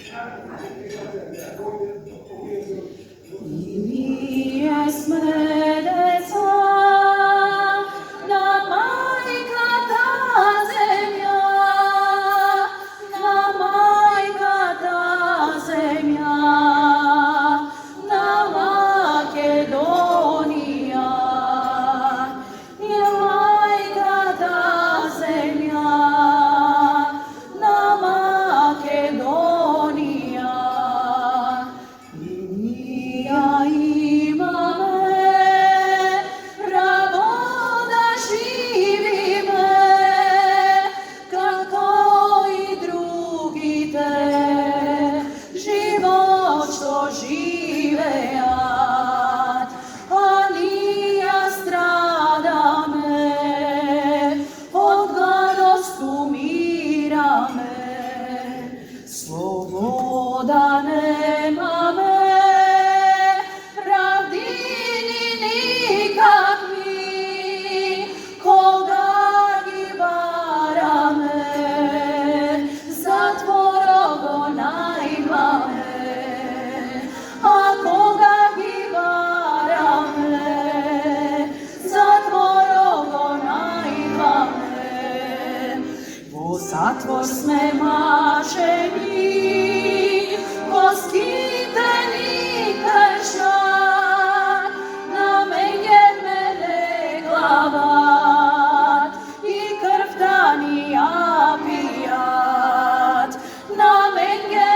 I ние сме деца на мајката земја, на мајката земја, на Македонија. Е мајката земја, на Македонија. И ние имаме право да живиме како и другите, живот што живеат, а ние страдаме, од гадост умираме. Слобода немаме, правдини никакви, кога ги бараме, затворот го најдваме. А кога ги бараме, затворот го најдваме. Во затвор сме мачени, во скитени кршат, на меѓе глават и крвта ни ја пијат, на меѓе